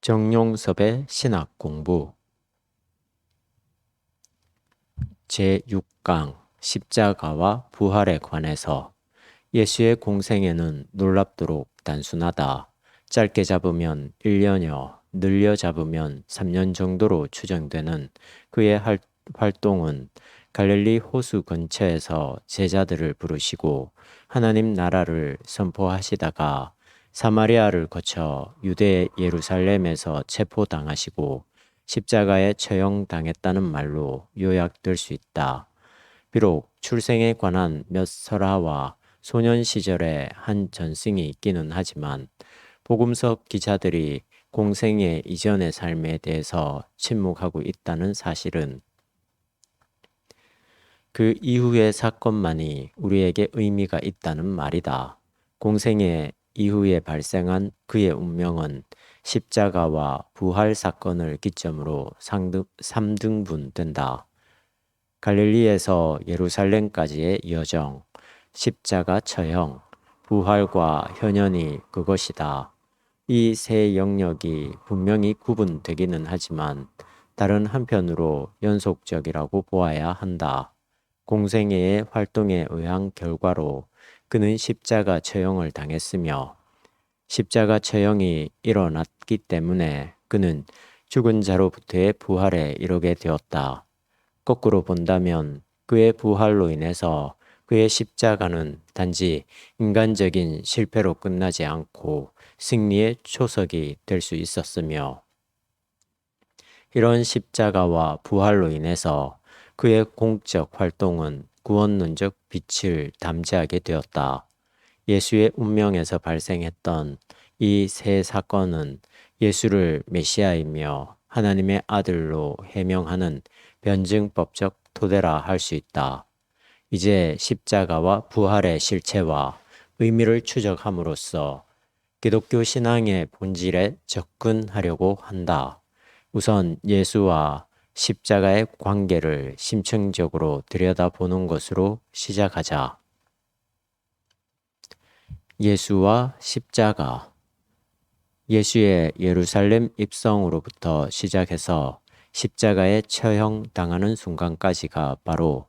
정용섭의 신학 공부 제6강 십자가와 부활에 관해서 예수의 공생애는 놀랍도록 단순하다. 짧게 잡으면 1년여, 늘려 잡으면 3년 정도로 추정되는 그의 활동은 갈릴리 호수 근처에서 제자들을 부르시고 하나님 나라를 선포하시다가 사마리아를 거쳐 유대 예루살렘에서 체포당하시고 십자가에 처형당했다는 말로 요약될 수 있다. 비록 출생에 관한 몇 설화와 소년 시절의 한 전승이 있기는 하지만 복음서 기자들이 공생애 이전의 삶에 대해서 침묵하고 있다는 사실은 그 이후의 사건만이 우리에게 의미가 있다는 말이다. 공생애 이후에 발생한 그의 운명은 십자가와 부활 사건을 기점으로 3등분된다. 갈릴리에서 예루살렘까지의 여정, 십자가 처형, 부활과 현현이 그것이다. 이 세 영역이 분명히 구분되기는 하지만 다른 한편으로 연속적이라고 보아야 한다. 공생애의 활동에 의한 결과로 그는 십자가 처형을 당했으며 십자가 처형이 일어났기 때문에 그는 죽은 자로부터의 부활에 이르게 되었다. 거꾸로 본다면 그의 부활로 인해서 그의 십자가는 단지 인간적인 실패로 끝나지 않고 승리의 초석이 될 수 있었으며 이런 십자가와 부활로 인해서 그의 공적 활동은 구원론적 빛을 담지하게 되었다. 예수의 운명에서 발생했던 이 세 사건은 예수를 메시아이며 하나님의 아들로 해명하는 변증법적 토대라 할 수 있다. 이제 십자가와 부활의 실체와 의미를 추적함으로써 기독교 신앙의 본질에 접근하려고 한다. 우선 예수와 십자가의 관계를 심층적으로 들여다보는 것으로 시작하자. 예수와 십자가. 예수의 예루살렘 입성으로부터 시작해서 십자가에 처형당하는 순간까지가 바로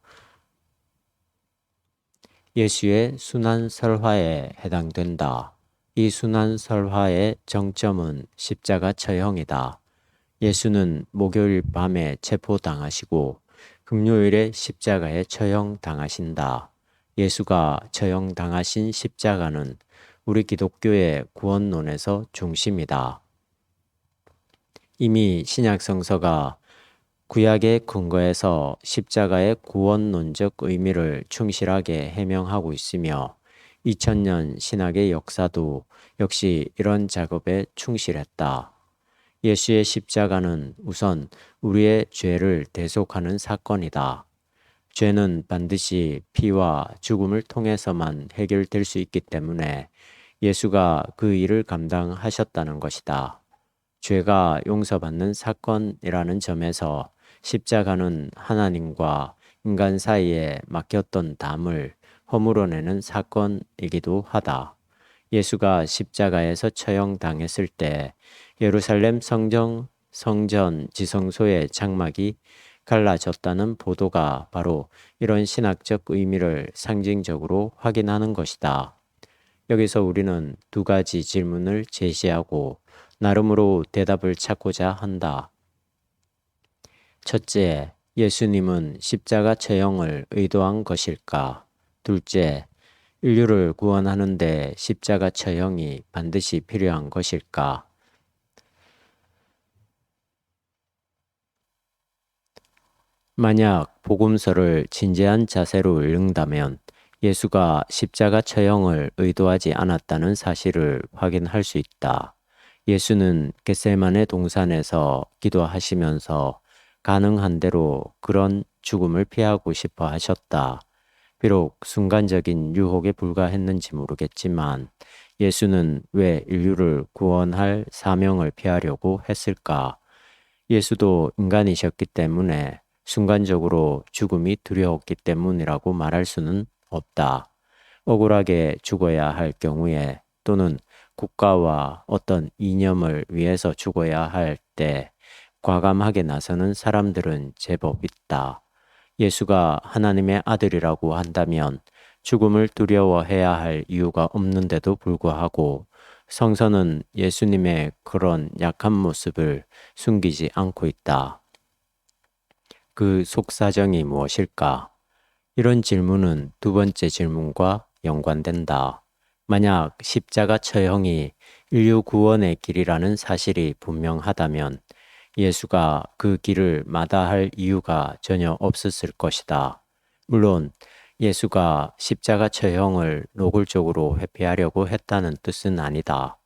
예수의 순환설화에 해당된다. 이 순환설화의 정점은 십자가 처형이다. 예수는 목요일 밤에 체포당하시고 금요일에 십자가에 처형당하신다. 예수가 처형당하신 십자가는 우리 기독교의 구원론에서 중심이다. 이미 신약 성서가 구약의 근거에서 십자가의 구원론적 의미를 충실하게 해명하고 있으며 2000년 신학의 역사도 역시 이런 작업에 충실했다. 예수의 십자가는 우선 우리의 죄를 대속하는 사건이다. 죄는 반드시 피와 죽음을 통해서만 해결될 수 있기 때문에 예수가 그 일을 감당하셨다는 것이다. 죄가 용서받는 사건이라는 점에서 십자가는 하나님과 인간 사이에 막혔던 담을 허물어내는 사건이기도 하다. 예수가 십자가에서 처형당했을 때 예루살렘 성전 지성소의 장막이 갈라졌다는 보도가 바로 이런 신학적 의미를 상징적으로 확인하는 것이다. 여기서 우리는 두 가지 질문을 제시하고 나름으로 대답을 찾고자 한다. 첫째, 예수님은 십자가 처형을 의도한 것일까? 둘째, 인류를 구원하는데 십자가 처형이 반드시 필요한 것일까? 만약 복음서를 진지한 자세로 읽는다면 예수가 십자가 처형을 의도하지 않았다는 사실을 확인할 수 있다. 예수는 겟세마네 동산에서 기도하시면서 가능한 대로 그런 죽음을 피하고 싶어 하셨다. 비록 순간적인 유혹에 불과했는지 모르겠지만 예수는 왜 인류를 구원할 사명을 피하려고 했을까? 예수도 인간이셨기 때문에 순간적으로 죽음이 두려웠기 때문이라고 말할 수는 없다. 억울하게 죽어야 할 경우에 또는 국가와 어떤 이념을 위해서 죽어야 할 때 과감하게 나서는 사람들은 제법 있다. 예수가 하나님의 아들이라고 한다면 죽음을 두려워해야 할 이유가 없는데도 불구하고 성서는 예수님의 그런 약한 모습을 숨기지 않고 있다. 그 속사정이 무엇일까? 이런 질문은 두 번째 질문과 연관된다. 만약 십자가 처형이 인류 구원의 길이라는 사실이 분명하다면 예수가 그 길을 마다할 이유가 전혀 없었을 것이다. 물론 예수가 십자가 처형을 노골적으로 회피하려고 했다는 뜻은 아니다.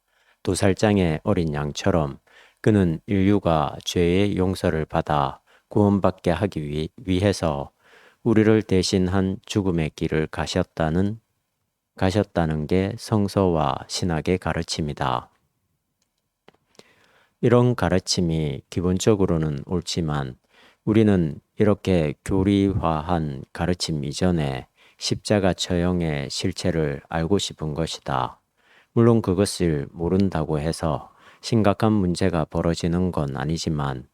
2살장의 어린 양처럼 그는 인류가 죄의 용서를 받아 구원받게 하기 위해서 우리를 대신한 죽음의 길을 가셨다는 게 성서와 신학의 가르침이다. 이런 가르침이 기본적으로는 옳지만 우리는 이렇게 교리화한 가르침 이전에 십자가 처형의 실체를 알고 싶은 것이다. 물론 그것을 모른다고 해서 심각한 문제가 벌어지는 건 아니지만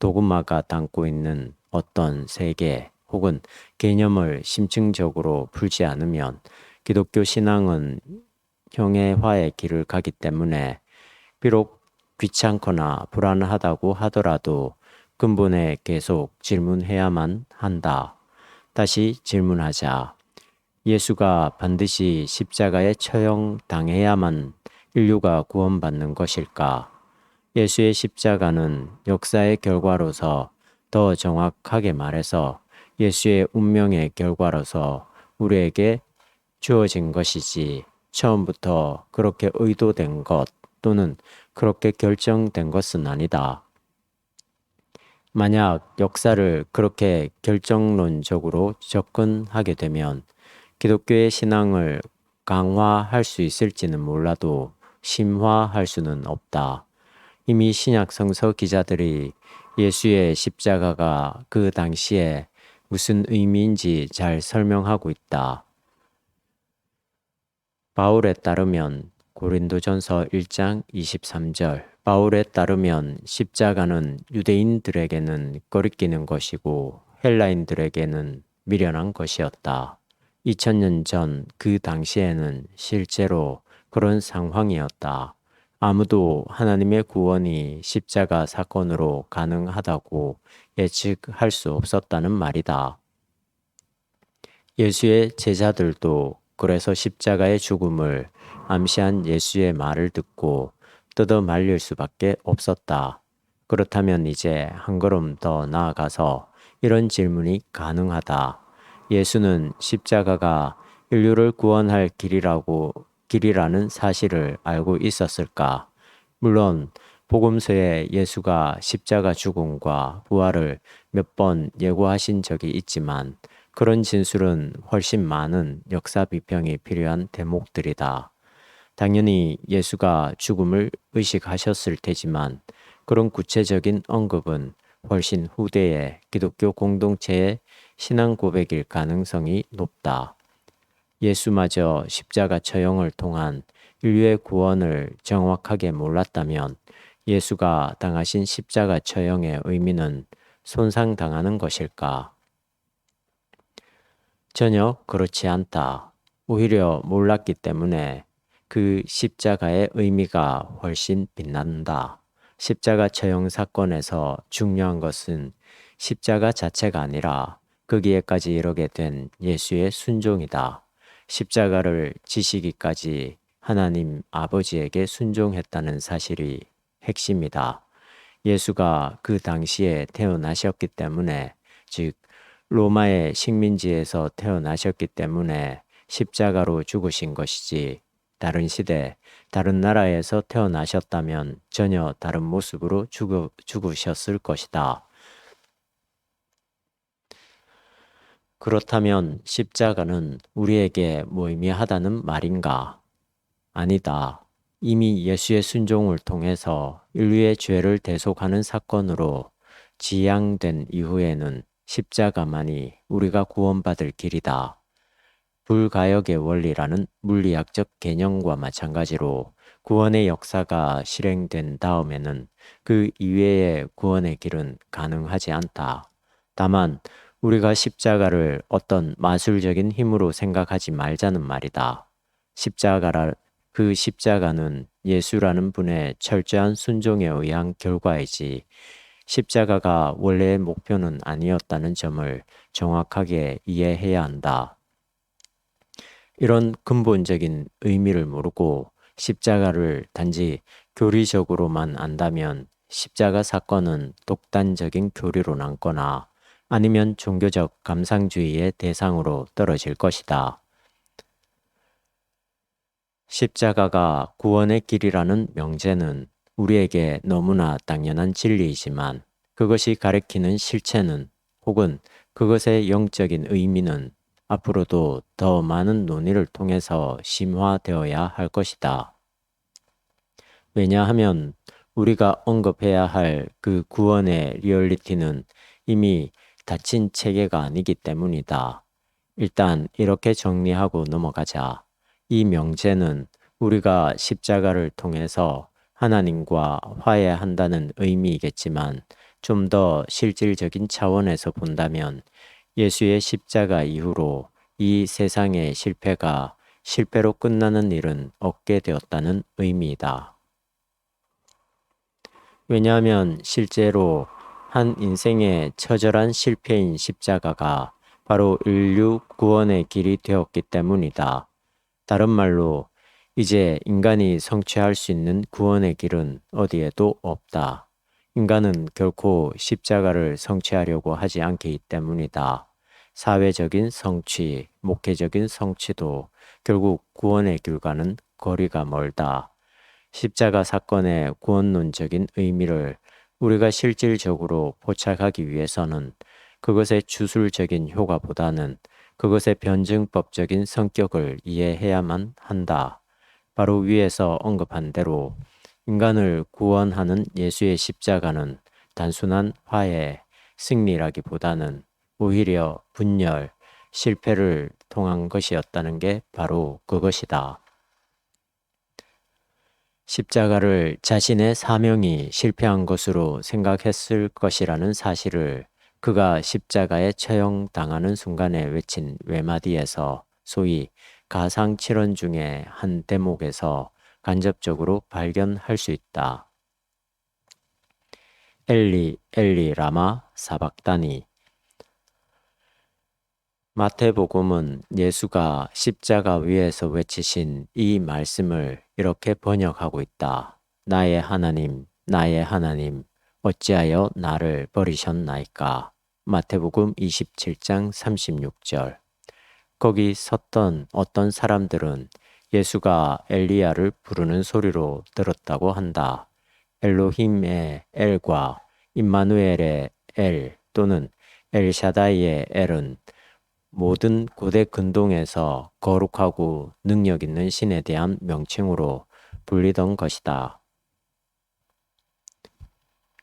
도그마가 담고 있는 어떤 세계 혹은 개념을 심층적으로 풀지 않으면 기독교 신앙은 형해화의 길을 가기 때문에 비록 귀찮거나 불안하다고 하더라도 근본에 계속 질문해야만 한다. 다시 질문하자. 예수가 반드시 십자가에 처형당해야만 인류가 구원받는 것일까? 예수의 십자가는 역사의 결과로서, 더 정확하게 말해서 예수의 운명의 결과로서 우리에게 주어진 것이지 처음부터 그렇게 의도된 것 또는 그렇게 결정된 것은 아니다. 만약 역사를 그렇게 결정론적으로 접근하게 되면 기독교의 신앙을 강화할 수 있을지는 몰라도 심화할 수는 없다. 이미 신약 성서 기자들이 예수의 십자가가 그 당시에 무슨 의미인지 잘 설명하고 있다. 바울에 따르면 고린도전서 1장 23절 바울에 따르면 십자가는 유대인들에게는 거리끼는 것이고 헬라인들에게는 미련한 것이었다. 2000년 전 그 당시에는 실제로 그런 상황이었다. 아무도 하나님의 구원이 십자가 사건으로 가능하다고 예측할 수 없었다는 말이다. 예수의 제자들도 그래서 십자가의 죽음을 암시한 예수의 말을 듣고 뜯어 말릴 수밖에 없었다. 그렇다면 이제 한 걸음 더 나아가서 이런 질문이 가능하다. 예수는 십자가가 인류를 구원할 길이라는 사실을 알고 있었을까? 물론 복음서에 예수가 십자가 죽음과 부활을 몇 번 예고하신 적이 있지만 그런 진술은 훨씬 많은 역사 비평이 필요한 대목들이다. 당연히 예수가 죽음을 의식하셨을 테지만 그런 구체적인 언급은 훨씬 후대의 기독교 공동체의 신앙 고백일 가능성이 높다. 예수마저 십자가 처형을 통한 인류의 구원을 정확하게 몰랐다면 예수가 당하신 십자가 처형의 의미는 손상당하는 것일까? 전혀 그렇지 않다. 오히려 몰랐기 때문에 그 십자가의 의미가 훨씬 빛난다. 십자가 처형 사건에서 중요한 것은 십자가 자체가 아니라 거기에까지 이르게 된 예수의 순종이다. 십자가를 지시기까지 하나님 아버지에게 순종했다는 사실이 핵심이다. 예수가 그 당시에 태어나셨기 때문에, 즉 로마의 식민지에서 태어나셨기 때문에 십자가로 죽으신 것이지, 다른 시대, 다른 나라에서 태어나셨다면 전혀 다른 모습으로 죽으셨을 것이다. 그렇다면 십자가는 우리에게 무의미하다는 말인가? 아니다. 이미 예수의 순종을 통해서 인류의 죄를 대속하는 사건으로 지향된 이후에는 십자가만이 우리가 구원받을 길이다. 불가역의 원리라는 물리학적 개념과 마찬가지로 구원의 역사가 실행된 다음에는 그 이외의 구원의 길은 가능하지 않다. 다만 우리가 십자가를 어떤 마술적인 힘으로 생각하지 말자는 말이다. 그 십자가는 예수라는 분의 철저한 순종에 의한 결과이지 십자가가 원래의 목표는 아니었다는 점을 정확하게 이해해야 한다. 이런 근본적인 의미를 모르고 십자가를 단지 교리적으로만 안다면 십자가 사건은 독단적인 교리로 남거나 아니면 종교적 감상주의의 대상으로 떨어질 것이다. 십자가가 구원의 길이라는 명제는 우리에게 너무나 당연한 진리이지만 그것이 가리키는 실체는 혹은 그것의 영적인 의미는 앞으로도 더 많은 논의를 통해서 심화되어야 할 것이다. 왜냐하면 우리가 언급해야 할 그 구원의 리얼리티는 이미 닫힌 체계가 아니기 때문이다. 일단 이렇게 정리하고 넘어가자. 이 명제는 우리가 십자가를 통해서 하나님과 화해한다는 의미이겠지만 좀 더 실질적인 차원에서 본다면 예수의 십자가 이후로 이 세상의 실패가 실패로 끝나는 일은 없게 되었다는 의미이다. 왜냐하면 실제로 한 인생의 처절한 실패인 십자가가 바로 인류 구원의 길이 되었기 때문이다. 다른 말로 이제 인간이 성취할 수 있는 구원의 길은 어디에도 없다. 인간은 결코 십자가를 성취하려고 하지 않기 때문이다. 사회적인 성취, 목회적인 성취도 결국 구원의 길과는 거리가 멀다. 십자가 사건의 구원론적인 의미를 우리가 실질적으로 포착하기 위해서는 그것의 주술적인 효과보다는 그것의 변증법적인 성격을 이해해야만 한다. 바로 위에서 언급한 대로 인간을 구원하는 예수의 십자가는 단순한 화해, 승리라기보다는 오히려 분열, 실패를 통한 것이었다는 게 바로 그것이다. 십자가를 자신의 사명이 실패한 것으로 생각했을 것이라는 사실을 그가 십자가에 처형당하는 순간에 외친 외마디에서 소위 가상칠언 중에 한 대목에서 간접적으로 발견할 수 있다. 엘리 엘리 라마 사박다니. 마태복음은 예수가 십자가 위에서 외치신 이 말씀을 이렇게 번역하고 있다. 나의 하나님, 어찌하여 나를 버리셨나이까? 마태복음 27장 36절. 거기 섰던 어떤 사람들은 예수가 엘리야를 부르는 소리로 들었다고 한다. 엘로힘의 엘과 임마누엘의 엘 또는 엘샤다이의 엘은 모든 고대 근동에서 거룩하고 능력 있는 신에 대한 명칭으로 불리던 것이다.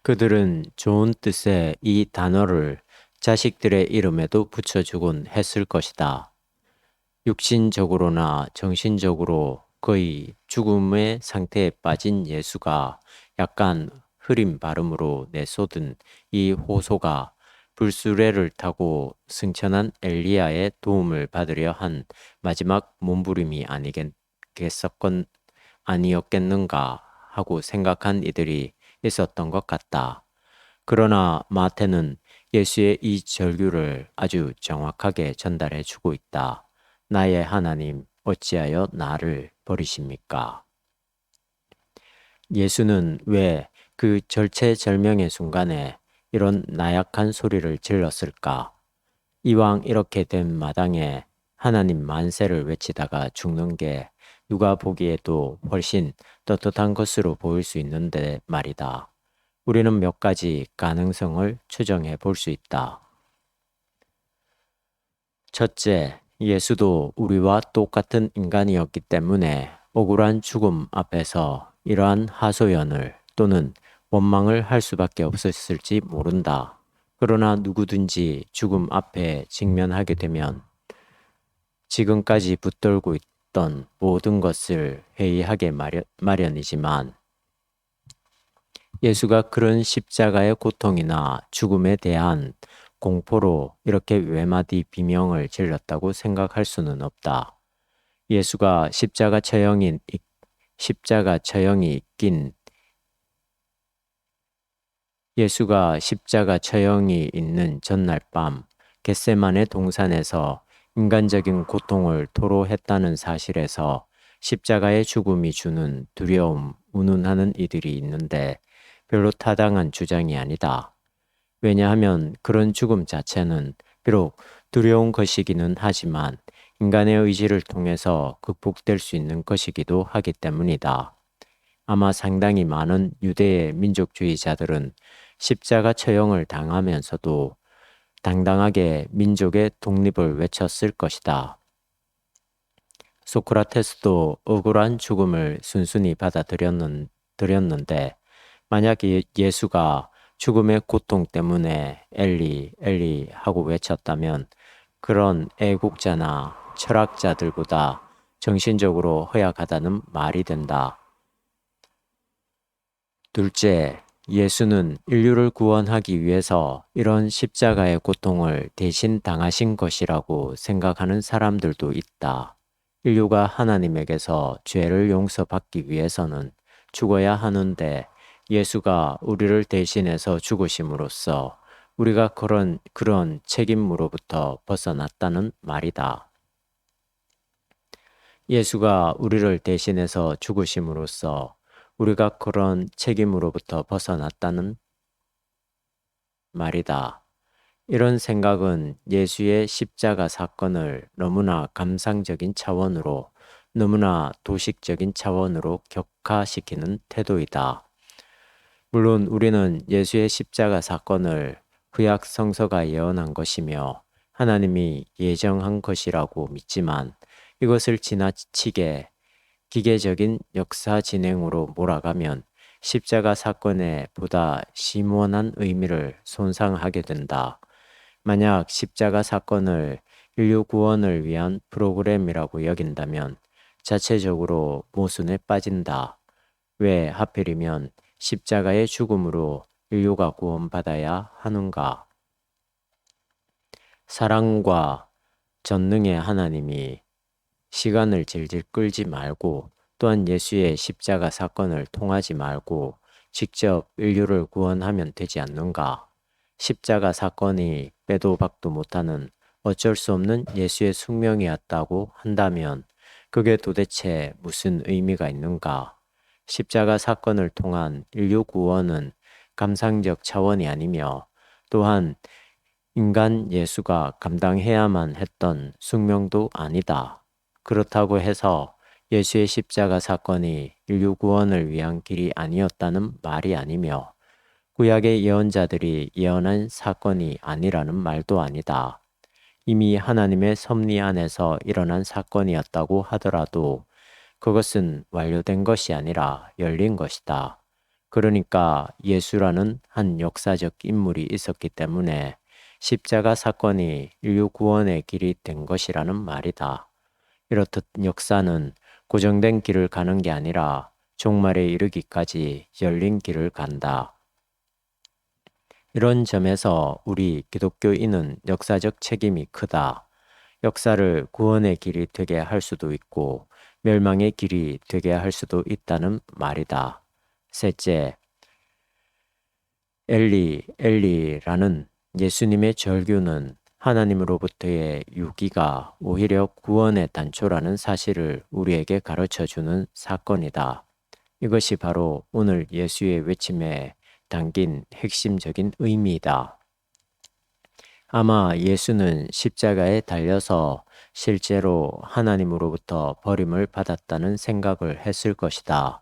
그들은 좋은 뜻의 이 단어를 자식들의 이름에도 붙여주곤 했을 것이다. 육신적으로나 정신적으로 거의 죽음의 상태에 빠진 예수가 약간 흐린 발음으로 내쏟은 이 호소가 불수레를 타고 승천한 엘리야의 도움을 받으려 한 마지막 몸부림이 아니었겠는가 하고 생각한 이들이 있었던 것 같다. 그러나 마태는 예수의 이 절규를 아주 정확하게 전달해 주고 있다. 나의 하나님, 어찌하여 나를 버리십니까? 예수는 왜 그 절체절명의 순간에 이런 나약한 소리를 질렀을까? 이왕 이렇게 된 마당에 하나님 만세를 외치다가 죽는 게 누가 보기에도 훨씬 떳떳한 것으로 보일 수 있는데 말이다. 우리는 몇 가지 가능성을 추정해 볼 수 있다. 첫째, 예수도 우리와 똑같은 인간이었기 때문에 억울한 죽음 앞에서 이러한 하소연을 또는 원망을 할 수밖에 없었을지 모른다. 그러나 누구든지 죽음 앞에 직면하게 되면 지금까지 붙들고 했던 모든 것을 회의하게 마련이지만 예수가 그런 십자가의 고통이나 죽음에 대한 공포로 이렇게 외마디 비명을 질렀다고 생각할 수는 없다. 예수가 십자가 처형이 있는 전날 밤 겟세마네 동산에서 인간적인 고통을 토로했다는 사실에서 십자가의 죽음이 주는 두려움, 운운하는 이들이 있는데 별로 타당한 주장이 아니다. 왜냐하면 그런 죽음 자체는 비록 두려운 것이기는 하지만 인간의 의지를 통해서 극복될 수 있는 것이기도 하기 때문이다. 아마 상당히 많은 유대의 민족주의자들은 십자가 처형을 당하면서도 당당하게 민족의 독립을 외쳤을 것이다. 소크라테스도 억울한 죽음을 순순히 받아들였는데 만약 예수가 죽음의 고통 때문에 엘리, 엘리 하고 외쳤다면 그런 애국자나 철학자들보다 정신적으로 허약하다는 말이 된다. 둘째, 예수는 인류를 구원하기 위해서 이런 십자가의 고통을 대신 당하신 것이라고 생각하는 사람들도 있다. 인류가 하나님에게서 죄를 용서받기 위해서는 죽어야 하는데 예수가 우리를 대신해서 죽으심으로써 우리가 그런 책임으로부터 벗어났다는 말이다. 예수가 우리를 대신해서 죽으심으로써 우리가 그런 책임으로부터 벗어났다는 말이다. 이런 생각은 예수의 십자가 사건을 너무나 감상적인 차원으로, 너무나 도식적인 차원으로 격화시키는 태도이다. 물론 우리는 예수의 십자가 사건을 구약 성서가 예언한 것이며 하나님이 예정한 것이라고 믿지만 이것을 지나치게 기계적인 역사 진행으로 몰아가면 십자가 사건의 보다 심오한 의미를 손상하게 된다. 만약 십자가 사건을 인류 구원을 위한 프로그램이라고 여긴다면 자체적으로 모순에 빠진다. 왜 하필이면 십자가의 죽음으로 인류가 구원받아야 하는가? 사랑과 전능의 하나님이 시간을 질질 끌지 말고 또한 예수의 십자가 사건을 통하지 말고 직접 인류를 구원하면 되지 않는가? 십자가 사건이 빼도 박도 못하는 어쩔 수 없는 예수의 숙명이었다고 한다면 그게 도대체 무슨 의미가 있는가? 십자가 사건을 통한 인류 구원은 감상적 차원이 아니며 또한 인간 예수가 감당해야만 했던 숙명도 아니다. 그렇다고 해서 예수의 십자가 사건이 인류 구원을 위한 길이 아니었다는 말이 아니며 구약의 예언자들이 예언한 사건이 아니라는 말도 아니다. 이미 하나님의 섭리 안에서 일어난 사건이었다고 하더라도 그것은 완료된 것이 아니라 열린 것이다. 그러니까 예수라는 한 역사적 인물이 있었기 때문에 십자가 사건이 인류 구원의 길이 된 것이라는 말이다. 이렇듯 역사는 고정된 길을 가는 게 아니라 종말에 이르기까지 열린 길을 간다. 이런 점에서 우리 기독교인은 역사적 책임이 크다. 역사를 구원의 길이 되게 할 수도 있고 멸망의 길이 되게 할 수도 있다는 말이다. 셋째, 엘리라는 예수님의 절규는 하나님으로부터의 유기가 오히려 구원의 단초라는 사실을 우리에게 가르쳐주는 사건이다. 이것이 바로 오늘 예수의 외침에 담긴 핵심적인 의미이다. 아마 예수는 십자가에 달려서 실제로 하나님으로부터 버림을 받았다는 생각을 했을 것이다.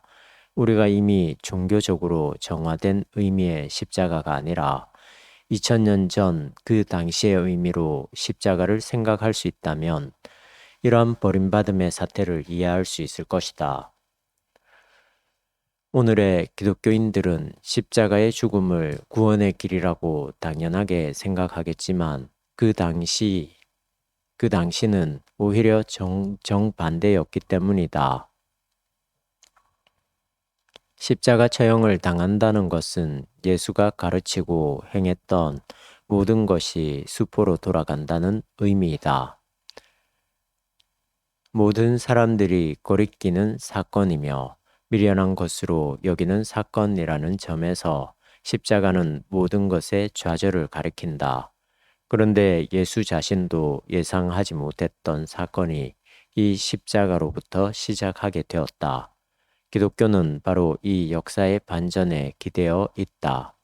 우리가 이미 종교적으로 정화된 의미의 십자가가 아니라 2000년 전 그 당시의 의미로 십자가를 생각할 수 있다면 이러한 버림받음의 사태를 이해할 수 있을 것이다. 오늘의 기독교인들은 십자가의 죽음을 구원의 길이라고 당연하게 생각하겠지만 그 당시는 오히려 정반대였기 때문이다. 십자가 처형을 당한다는 것은 예수가 가르치고 행했던 모든 것이 수포로 돌아간다는 의미이다. 모든 사람들이 거리끼는 사건이며 미련한 것으로 여기는 사건이라는 점에서 십자가는 모든 것의 좌절을 가리킨다. 그런데 예수 자신도 예상하지 못했던 사건이 이 십자가로부터 시작하게 되었다. 기독교는 바로 이 역사의 반전에 기대어 있다.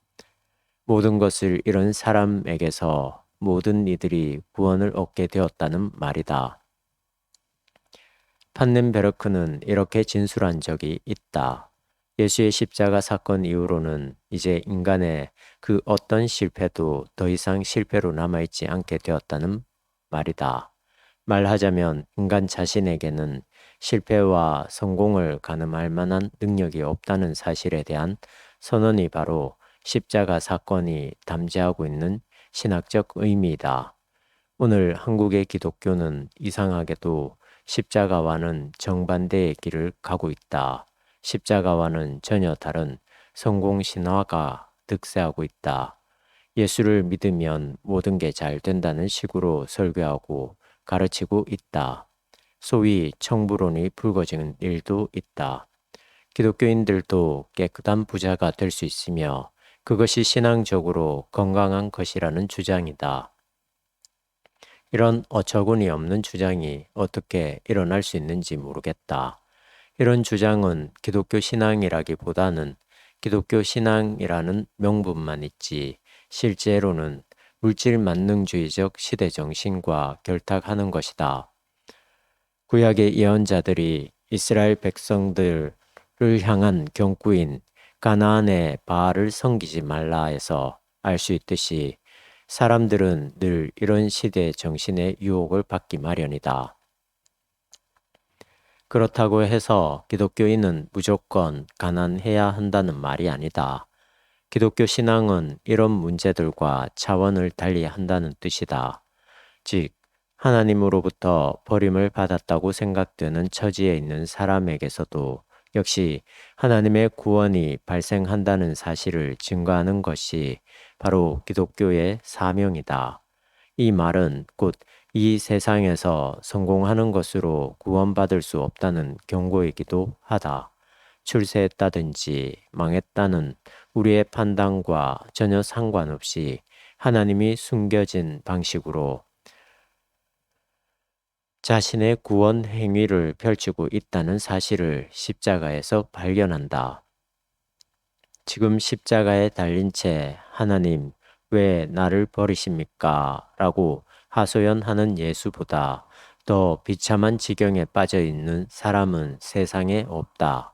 모든 것을 잃은 사람에게서 모든 이들이 구원을 얻게 되었다는 말이다. 판넨베르크는 이렇게 진술한 적이 있다. 예수의 십자가 사건 이후로는 이제 인간의 그 어떤 실패도 더 이상 실패로 남아있지 않게 되었다는 말이다. 말하자면 인간 자신에게는 실패와 성공을 가늠할 만한 능력이 없다는 사실에 대한 선언이 바로 십자가 사건이 담지하고 있는 신학적 의미이다. 오늘 한국의 기독교는 이상하게도 십자가와는 정반대의 길을 가고 있다. 십자가와는 전혀 다른 성공 신화가 득세하고 있다. 예수를 믿으면 모든 게 잘 된다는 식으로 설교하고 가르치고 있다. 소위 청부론이 불거지는 일도 있다. 기독교인들도 깨끗한 부자가 될 수 있으며 그것이 신앙적으로 건강한 것이라는 주장이다. 이런 어처구니 없는 주장이 어떻게 일어날 수 있는지 모르겠다. 이런 주장은 기독교 신앙이라기보다는 기독교 신앙이라는 명분만 있지 실제로는 물질 만능주의적 시대 정신과 결탁하는 것이다. 구약의 예언자들이 이스라엘 백성들을 향한 경고인 가나안의 바알을 섬기지 말라에서 알 수 있듯이 사람들은 늘 이런 시대 정신의 유혹을 받기 마련이다. 그렇다고 해서 기독교인은 무조건 가난해야 한다는 말이 아니다. 기독교 신앙은 이런 문제들과 차원을 달리 한다는 뜻이다. 즉, 하나님으로부터 버림을 받았다고 생각되는 처지에 있는 사람에게서도 역시 하나님의 구원이 발생한다는 사실을 증거하는 것이 바로 기독교의 사명이다. 이 말은 곧 이 세상에서 성공하는 것으로 구원받을 수 없다는 경고이기도 하다. 출세했다든지 망했다는 우리의 판단과 전혀 상관없이 하나님이 숨겨진 방식으로 자신의 구원 행위를 펼치고 있다는 사실을 십자가에서 발견한다. 지금 십자가에 달린 채 하나님 왜 나를 버리십니까? 라고 하소연하는 예수보다 더 비참한 지경에 빠져 있는 사람은 세상에 없다.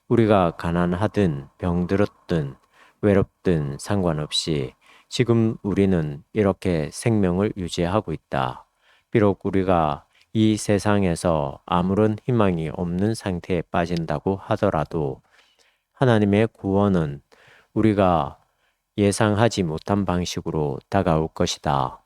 우리가 가난하든 병들었든 외롭든 상관없이 지금 우리는 이렇게 생명을 유지하고 있다. 비록 우리가 이 세상에서 아무런 희망이 없는 상태에 빠진다고 하더라도 하나님의 구원은 우리가 예상하지 못한 방식으로 다가올 것이다.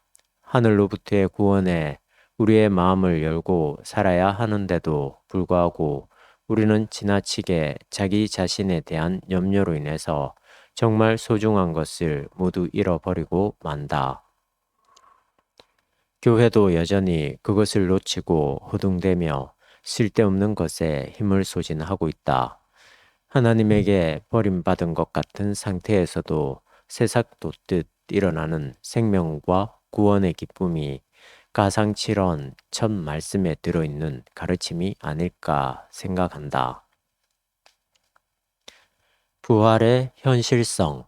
하늘로부터의 구원에 우리의 마음을 열고 살아야 하는데도 불구하고 우리는 지나치게 자기 자신에 대한 염려로 인해서 정말 소중한 것을 모두 잃어버리고 만다. 교회도 여전히 그것을 놓치고 허둥대며 쓸데없는 것에 힘을 소진하고 있다. 하나님에게 버림받은 것 같은 상태에서도 새싹 돋듯 일어나는 생명과 구원의 기쁨이 가상칠언 첫 말씀에 들어있는 가르침이 아닐까 생각한다. 부활의 현실성.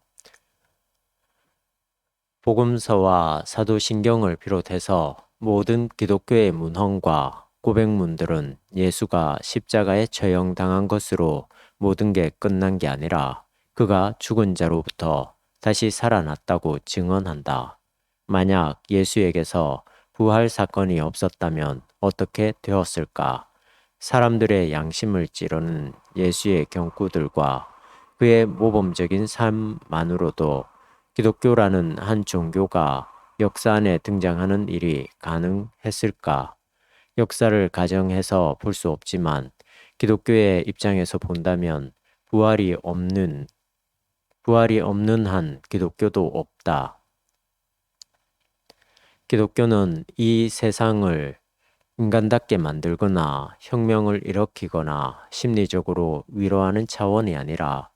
복음서와 사도신경을 비롯해서 모든 기독교의 문헌과 고백문들은 예수가 십자가에 처형당한 것으로 모든 게 끝난 게 아니라 그가 죽은 자로부터 다시 살아났다고 증언한다. 만약 예수에게서 부활 사건이 없었다면 어떻게 되었을까? 사람들의 양심을 찌르는 예수의 경고들과 그의 모범적인 삶만으로도 기독교라는 한 종교가 역사 안에 등장하는 일이 가능했을까? 역사를 가정해서 볼 수 없지만 기독교의 입장에서 본다면 부활이 없는 한 기독교도 없다. 기독교는 이 세상을 인간답게 만들거나 혁명을 일으키거나 심리적으로 위로하는 차원이 아니라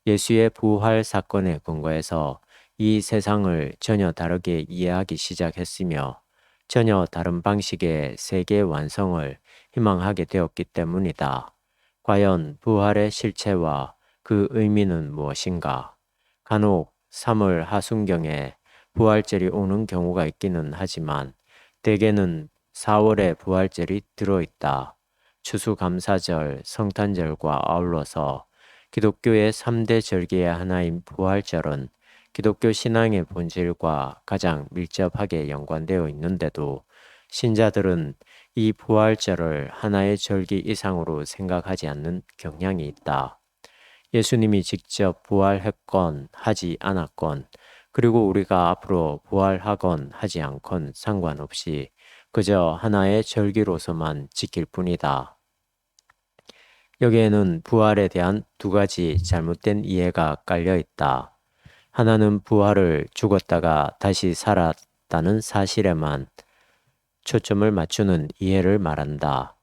예수의 부활 사건에 근거해서 이 세상을 전혀 다르게 이해하기 시작했으며 전혀 다른 방식의 세계 완성을 희망하게 되었기 때문이다. 과연 부활의 실체와 그 의미는 무엇인가? 간혹 3월 하순경에 부활절이 오는 경우가 있기는 하지만 대개는 4월에 부활절이 들어있다. 추수감사절, 성탄절과 아울러서 기독교의 3대 절기의 하나인 부활절은 기독교 신앙의 본질과 가장 밀접하게 연관되어 있는데도 신자들은 이 부활절을 하나의 절기 이상으로 생각하지 않는 경향이 있다. 예수님이 직접 부활했건 하지 않았건 그리고 우리가 앞으로 부활하건 하지 않건 상관없이 그저 하나의 절기로서만 지킬 뿐이다. 여기에는 부활에 대한 두 가지 잘못된 이해가 깔려 있다. 하나는 부활을 죽었다가 다시 살았다는 사실에만 초점을 맞추는 이해를 말한다.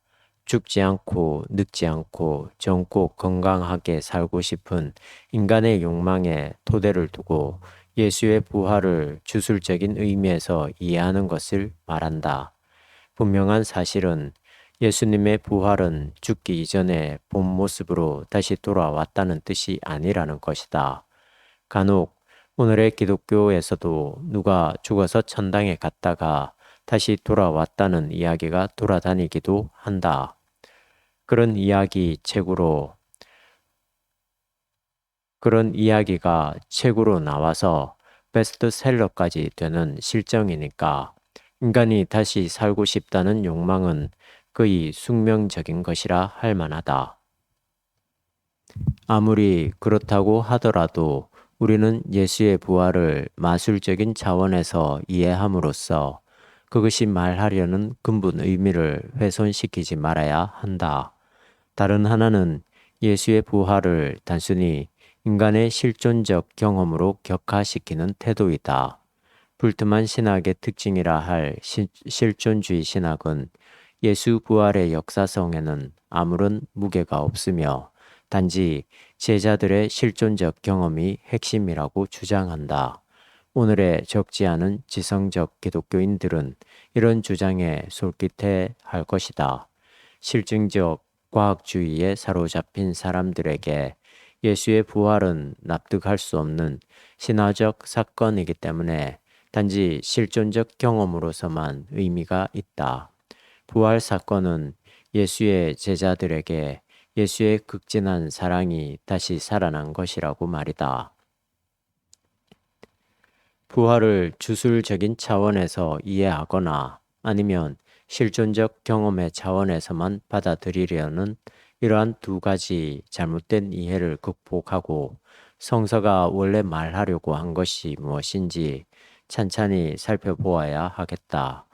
죽지 않고 늙지 않고 젊고 건강하게 살고 싶은 인간의 욕망에 토대를 두고 예수의 부활을 주술적인 의미에서 이해하는 것을 말한다. 분명한 사실은 예수님의 부활은 죽기 이전의 본 모습으로 다시 돌아왔다는 뜻이 아니라는 것이다. 간혹 오늘의 기독교에서도 누가 죽어서 천당에 갔다가 다시 돌아왔다는 이야기가 돌아다니기도 한다. 그런 이야기가 책으로 나와서 베스트셀러까지 되는 실정이니까 인간이 다시 살고 싶다는 욕망은 거의 숙명적인 것이라 할 만하다. 아무리 그렇다고 하더라도 우리는 예수의 부활을 마술적인 차원에서 이해함으로써 그것이 말하려는 근본 의미를 훼손시키지 말아야 한다. 다른 하나는 예수의 부활을 단순히 인간의 실존적 경험으로 격화시키는 태도이다. 불트만 신학의 특징이라 할 실존주의 신학은 예수 부활의 역사성에는 아무런 무게가 없으며 단지 제자들의 실존적 경험이 핵심이라고 주장한다. 오늘의 적지 않은 지성적 기독교인들은 이런 주장에 솔깃해할 것이다. 실증적 과학주의에 사로잡힌 사람들에게 예수의 부활은 납득할 수 없는 신화적 사건이기 때문에 단지 실존적 경험으로서만 의미가 있다. 부활 사건은 예수의 제자들에게 예수의 극진한 사랑이 다시 살아난 것이라고 말이다. 부활을 주술적인 차원에서 이해하거나 아니면 실존적 경험의 차원에서만 받아들이려는 이러한 두 가지 잘못된 이해를 극복하고 성서가 원래 말하려고 한 것이 무엇인지 찬찬히 살펴보아야 하겠다.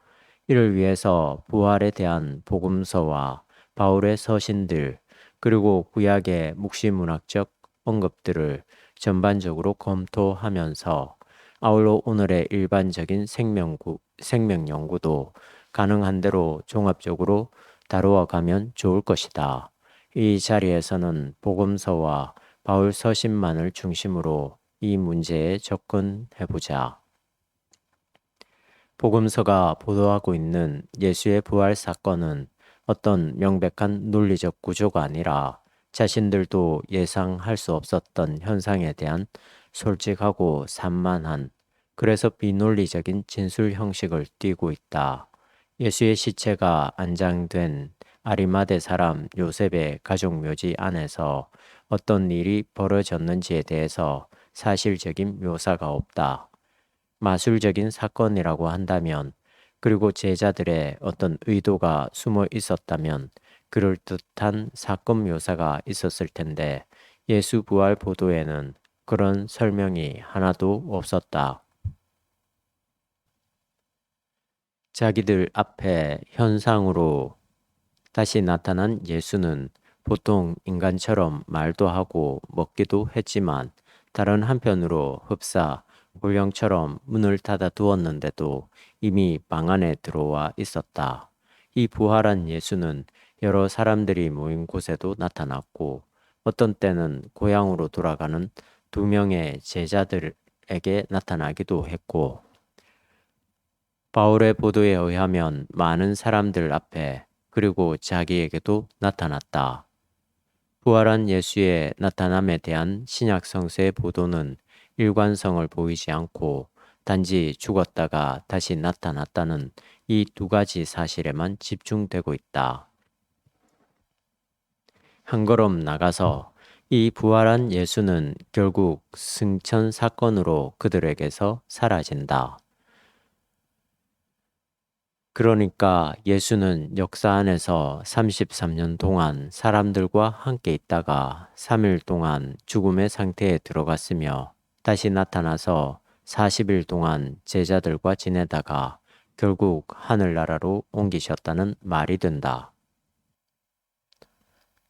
이를 위해서 부활에 대한 복음서와 바울의 서신들 그리고 구약의 묵시문학적 언급들을 전반적으로 검토하면서 아울러 오늘의 일반적인 생명 연구도 가능한 대로 종합적으로 다루어 가면 좋을 것이다. 이 자리에서는 복음서와 바울 서신만을 중심으로 이 문제에 접근해보자. 복음서가 보도하고 있는 예수의 부활 사건은 어떤 명백한 논리적 구조가 아니라 자신들도 예상할 수 없었던 현상에 대한 솔직하고 산만한 그래서 비논리적인 진술 형식을 띠고 있다. 예수의 시체가 안장된 아리마대 사람 요셉의 가족 묘지 안에서 어떤 일이 벌어졌는지에 대해서 사실적인 묘사가 없다. 마술적인 사건이라고 한다면 그리고 제자들의 어떤 의도가 숨어 있었다면 그럴듯한 사건 묘사가 있었을 텐데 예수 부활 보도에는 그런 설명이 하나도 없었다. 자기들 앞에 현상으로 다시 나타난 예수는 보통 인간처럼 말도 하고 먹기도 했지만 다른 한편으로 흡사 홀령처럼 문을 닫아 두었는데도 이미 방 안에 들어와 있었다. 이 부활한 예수는 여러 사람들이 모인 곳에도 나타났고 어떤 때는 고향으로 돌아가는 2명의 제자들에게 나타나기도 했고 바울의 보도에 의하면 많은 사람들 앞에 그리고 자기에게도 나타났다. 부활한 예수의 나타남에 대한 신약 성서의 보도는 일관성을 보이지 않고 단지 죽었다가 다시 나타났다는 이 2가지 사실에만 집중되고 있다. 한 걸음 나가서 이 부활한 예수는 결국 승천 사건으로 그들에게서 사라진다. 그러니까 예수는 역사 안에서 33년 동안 사람들과 함께 있다가 3일 동안 죽음의 상태에 들어갔으며 다시 나타나서 40일 동안 제자들과 지내다가 결국 하늘나라로 옮기셨다는 말이 된다.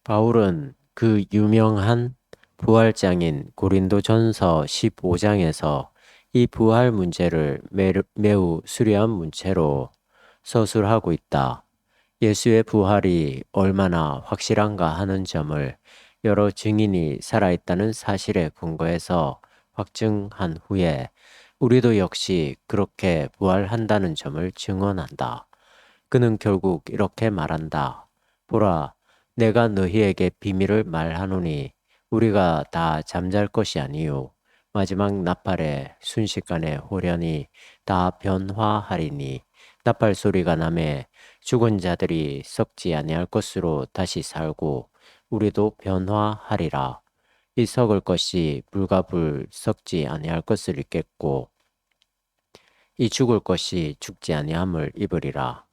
바울은 그 유명한 부활장인 고린도전서 15장에서 이 부활 문제를 매우 수려한 문체로 서술하고 있다. 예수의 부활이 얼마나 확실한가 하는 점을 여러 증인이 살아있다는 사실에 근거해서 확증한 후에 우리도 역시 그렇게 부활한다는 점을 증언한다. 그는 결국 이렇게 말한다. 보라, 내가 너희에게 비밀을 말하노니 우리가 다 잠잘 것이 아니요 마지막 나팔에 순식간에 호련히 다 변화하리니 나팔 소리가 나매 죽은 자들이 썩지 아니할 것으로 다시 살고 우리도 변화하리라. 이 썩을 것이 불과 불 썩지 아니할 것을 입겠고 이 죽을 것이 죽지 아니함을 입으리라.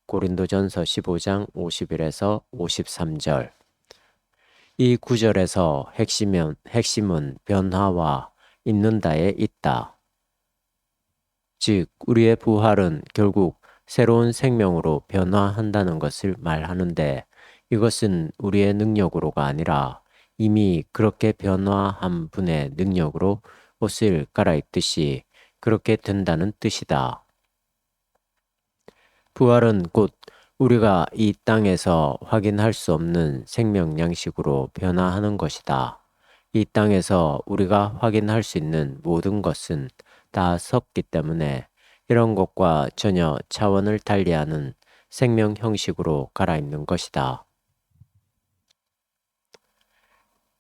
고린도전서 15장 51에서 53절. 이 구절에서 핵심은 변화와 있는다에 있다. 즉, 우리의 부활은 결국 새로운 생명으로 변화한다는 것을 말하는데 이것은 우리의 능력으로가 아니라 이미 그렇게 변화한 분의 능력으로 옷을 갈아입듯이 그렇게 된다는 뜻이다. 부활은 곧 우리가 이 땅에서 확인할 수 없는 생명 양식으로 변화하는 것이다. 이 땅에서 우리가 확인할 수 있는 모든 것은 다 썩기 때문에 이런 것과 전혀 차원을 달리하는 생명 형식으로 갈아입는 것이다.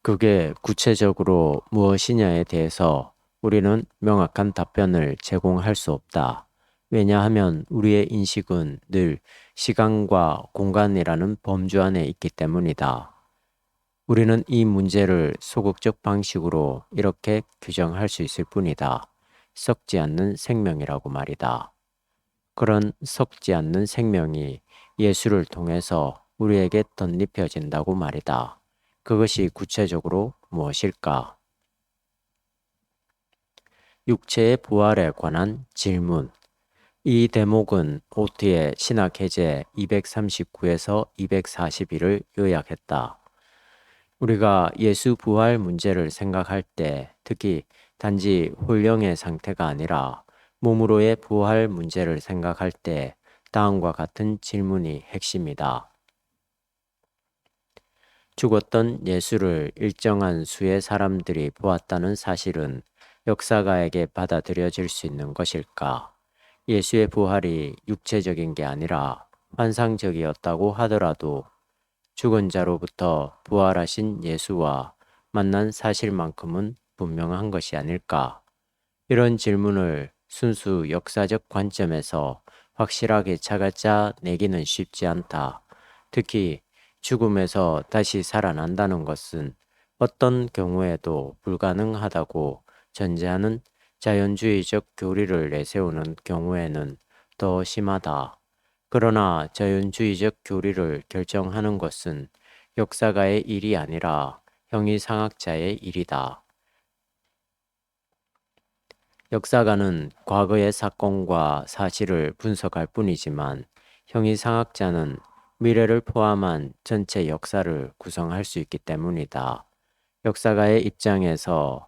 그게 구체적으로 무엇이냐에 대해서 우리는 명확한 답변을 제공할 수 없다. 왜냐하면 우리의 인식은 늘 시간과 공간이라는 범주 안에 있기 때문이다. 우리는 이 문제를 소극적 방식으로 이렇게 규정할 수 있을 뿐이다. 썩지 않는 생명이라고 말이다. 그런 썩지 않는 생명이 예수를 통해서 우리에게 덧입혀진다고 말이다. 그것이 구체적으로 무엇일까? 육체의 부활에 관한 질문. 이 대목은 오트의 신학해제 239에서 241을 요약했다. 우리가 예수 부활 문제를 생각할 때 특히 단지 혼령의 상태가 아니라 몸으로의 부활 문제를 생각할 때 다음과 같은 질문이 핵심이다. 죽었던 예수를 일정한 수의 사람들이 보았다는 사실은 역사가에게 받아들여질 수 있는 것일까? 예수의 부활이 육체적인 게 아니라 환상적이었다고 하더라도 죽은 자로부터 부활하신 예수와 만난 사실만큼은 분명한 것이 아닐까? 이런 질문을 순수 역사적 관점에서 확실하게 차가짜 내기는 쉽지 않다. 특히 죽음에서 다시 살아난다는 것은 어떤 경우에도 불가능하다고 전제하는 자연주의적 교리를 내세우는 경우에는 더 심하다. 그러나 자연주의적 교리를 결정하는 것은 역사가의 일이 아니라 형이상학자의 일이다. 역사가는 과거의 사건과 사실을 분석할 뿐이지만 형이상학자는 미래를 포함한 전체 역사를 구성할 수 있기 때문이다. 역사가의 입장에서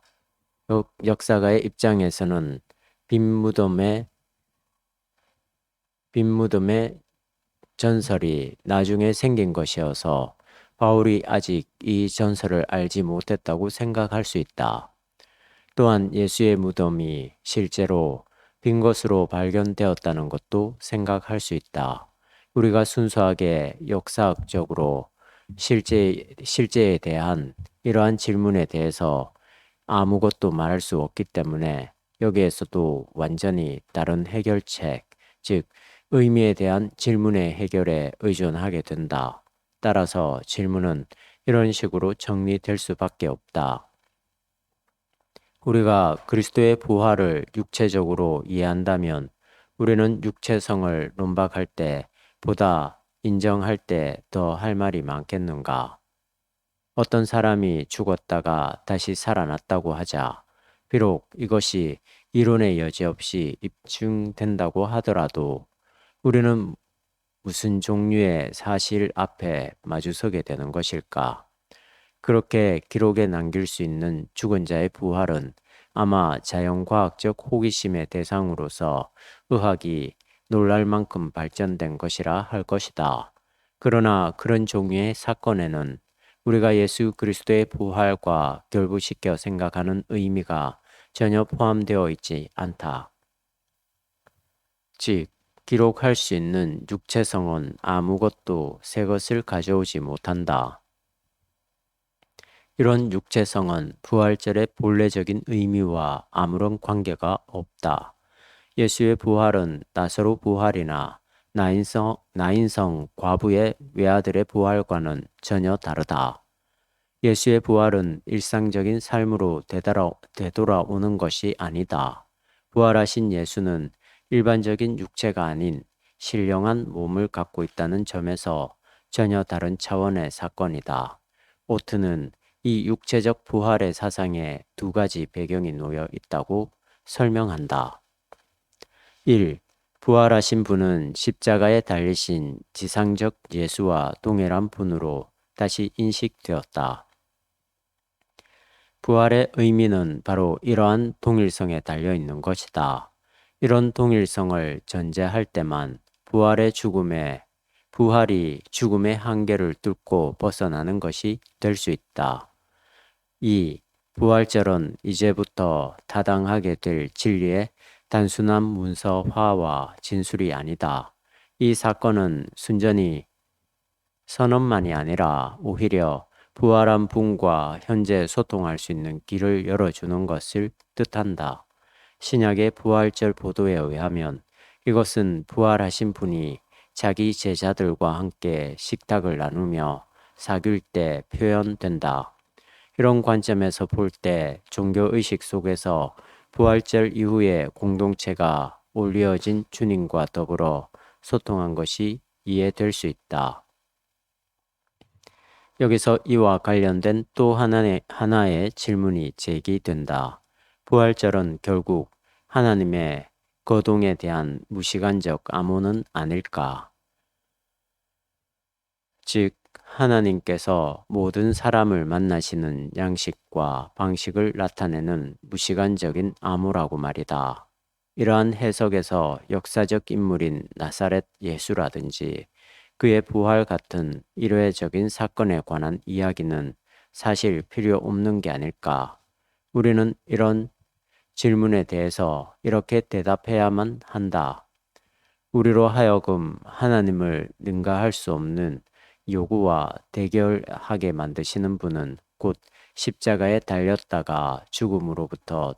역사가의 입장에서는 빈 무덤의 전설이 나중에 생긴 것이어서 바울이 아직 이 전설을 알지 못했다고 생각할 수 있다. 또한 예수의 무덤이 실제로 빈 것으로 발견되었다는 것도 생각할 수 있다. 우리가 순수하게 역사학적으로 실제에 대한 이러한 질문에 대해서 아무것도 말할 수 없기 때문에 여기에서도 완전히 다른 해결책, 즉 의미에 대한 질문의 해결에 의존하게 된다. 따라서 질문은 이런 식으로 정리될 수밖에 없다. 우리가 그리스도의 부활을 육체적으로 이해한다면 우리는 육체성을 논박할 때 보다 인정할 때 더 할 말이 많겠는가? 어떤 사람이 죽었다가 다시 살아났다고 하자. 비록 이것이 이론의 여지 없이 입증된다고 하더라도 우리는 무슨 종류의 사실 앞에 마주서게 되는 것일까? 그렇게 기록에 남길 수 있는 죽은 자의 부활은 아마 자연과학적 호기심의 대상으로서 의학이 놀랄 만큼 발전된 것이라 할 것이다. 그러나 그런 종류의 사건에는 우리가 예수 그리스도의 부활과 결부시켜 생각하는 의미가 전혀 포함되어 있지 않다. 즉, 기록할 수 있는 육체성은 아무것도 새 것을 가져오지 못한다. 이런 육체성은 부활절의 본래적인 의미와 아무런 관계가 없다. 예수의 부활은 나사로 부활이나 나인성 과부의 외아들의 부활과는 전혀 다르다. 예수의 부활은 일상적인 삶으로 되돌아오는 것이 아니다. 부활하신 예수는 일반적인 육체가 아닌 신령한 몸을 갖고 있다는 점에서 전혀 다른 차원의 사건이다. 오트는 이 육체적 부활의 사상에 두 가지 배경이 놓여 있다고 설명한다. 1. 부활하신 분은 십자가에 달리신 지상적 예수와 동일한 분으로 다시 인식되었다. 부활의 의미는 바로 이러한 동일성에 달려 있는 것이다. 이런 동일성을 전제할 때만 부활이 죽음의 한계를 뚫고 벗어나는 것이 될 수 있다. 2. 부활절은 이제부터 타당하게 될 진리의 단순한 문서화와 진술이 아니다. 이 사건은 순전히 선언만이 아니라 오히려 부활한 분과 현재 소통할 수 있는 길을 열어주는 것을 뜻한다. 신약의 부활절 보도에 의하면 이것은 부활하신 분이 자기 제자들과 함께 식탁을 나누며 사귈 때 표현된다. 이런 관점에서 볼 때 종교의식 속에서 부활절 이후에 공동체가 올려진 주님과 더불어 소통한 것이 이해될 수 있다. 여기서 이와 관련된 또 하나의 질문이 제기된다. 부활절은 결국 하나님의 거동에 대한 무시간적 암호는 아닐까? 즉, 하나님께서 모든 사람을 만나시는 양식과 방식을 나타내는 무시간적인 암호라고 말이다. 이러한 해석에서 역사적 인물인 나사렛 예수라든지 그의 부활 같은 일회적인 사건에 관한 이야기는 사실 필요 없는 게 아닐까. 우리는 이런 질문에 대해서 이렇게 대답해야만 한다. 우리로 하여금 하나님을 능가할 수 없는 요구와 대결하게 만드시는 분은 곧 십자가에 달렸다가 죽음으로부터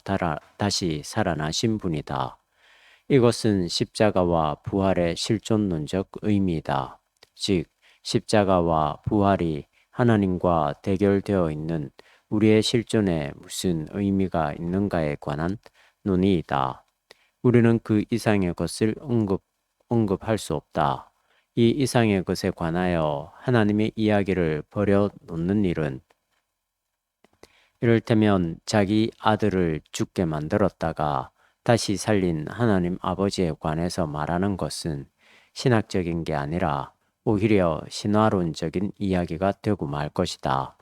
다시 살아나신 분이다. 이것은 십자가와 부활의 실존론적 의미이다. 즉, 십자가와 부활이 하나님과 대결되어 있는 우리의 실존에 무슨 의미가 있는가에 관한 논의이다. 우리는 그 이상의 것을 언급할 수 없다. 이 이상의 것에 관하여 하나님의 이야기를 버려놓는 일은 이를테면 자기 아들을 죽게 만들었다가 다시 살린 하나님 아버지에 관해서 말하는 것은 신학적인 게 아니라 오히려 신화론적인 이야기가 되고 말 것이다.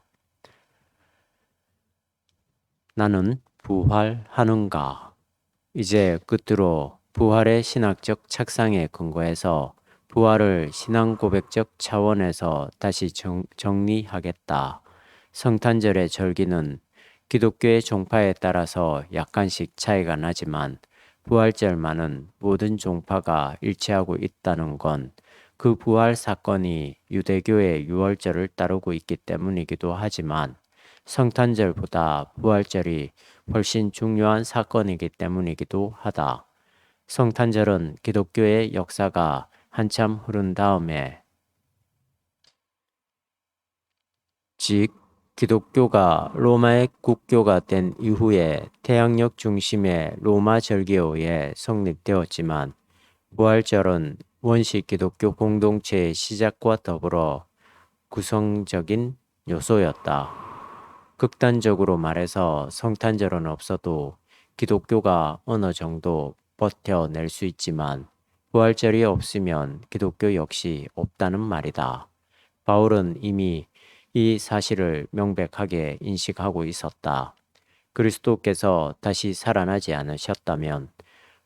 나는 부활하는가? 이제 끝으로 부활의 신학적 착상에 근거해서 부활을 신앙 고백적 차원에서 다시 정리하겠다. 성탄절의 절기는 기독교의 종파에 따라서 약간씩 차이가 나지만 부활절만은 모든 종파가 일치하고 있다는 건 그 부활 사건이 유대교의 유월절을 따르고 있기 때문이기도 하지만 성탄절보다 부활절이 훨씬 중요한 사건이기 때문이기도 하다. 성탄절은 기독교의 역사가 한참 흐른 다음에 즉 기독교가 로마의 국교가 된 이후에 태양력 중심의 로마 절기에 성립되었지만 부활절은 원시 기독교 공동체의 시작과 더불어 구성적인 요소였다. 극단적으로 말해서 성탄절은 없어도 기독교가 어느 정도 버텨낼 수 있지만 부활절이 없으면 기독교 역시 없다는 말이다. 바울은 이미 이 사실을 명백하게 인식하고 있었다. 그리스도께서 다시 살아나지 않으셨다면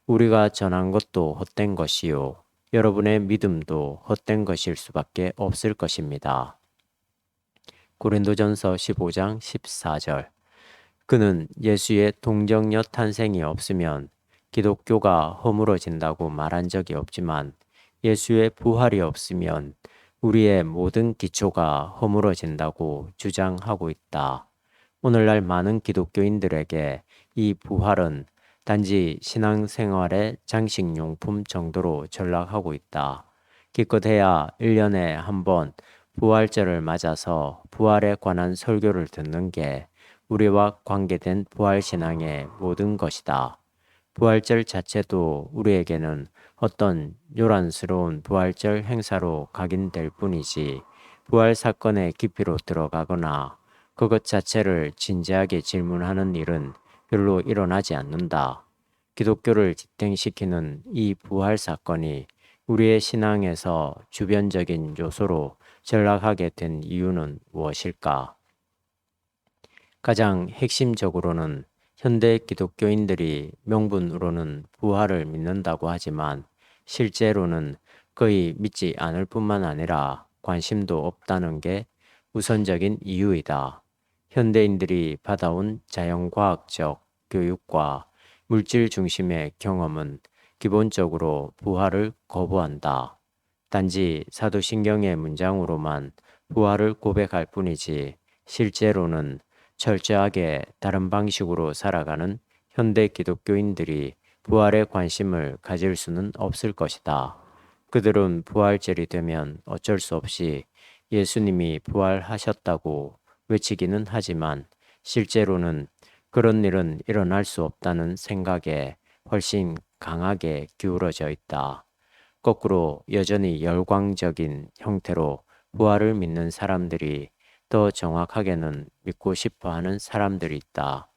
우리가 전한 것도 헛된 것이요. 여러분의 믿음도 헛된 것일 수밖에 없을 것입니다. 고린도전서 15장 14절. 그는 예수의 동정녀 탄생이 없으면 기독교가 허물어진다고 말한 적이 없지만 예수의 부활이 없으면 우리의 모든 기초가 허물어진다고 주장하고 있다. 오늘날 많은 기독교인들에게 이 부활은 단지 신앙생활의 장식용품 정도로 전락하고 있다. 기껏해야 1년에 한 번 부활절을 맞아서 부활에 관한 설교를 듣는 게 우리와 관계된 부활신앙의 모든 것이다. 부활절 자체도 우리에게는 어떤 요란스러운 부활절 행사로 각인될 뿐이지 부활 사건의 깊이로 들어가거나 그것 자체를 진지하게 질문하는 일은 별로 일어나지 않는다. 기독교를 지탱시키는 이 부활 사건이 우리의 신앙에서 주변적인 요소로 전락하게 된 이유는 무엇일까? 가장 핵심적으로는 현대 기독교인들이 명분으로는 부활을 믿는다고 하지만 실제로는 거의 믿지 않을 뿐만 아니라 관심도 없다는 게 우선적인 이유이다. 현대인들이 받아온 자연과학적 교육과 물질 중심의 경험은 기본적으로 부활을 거부한다. 단지 사도신경의 문장으로만 부활을 고백할 뿐이지 실제로는 철저하게 다른 방식으로 살아가는 현대 기독교인들이 부활에 관심을 가질 수는 없을 것이다. 그들은 부활절이 되면 어쩔 수 없이 예수님이 부활하셨다고 외치기는 하지만 실제로는 그런 일은 일어날 수 없다는 생각에 훨씬 강하게 기울어져 있다. 거꾸로 여전히 열광적인 형태로 부활을 믿는 사람들이 더 정확하게는 믿고 싶어 하는 사람들이 있다.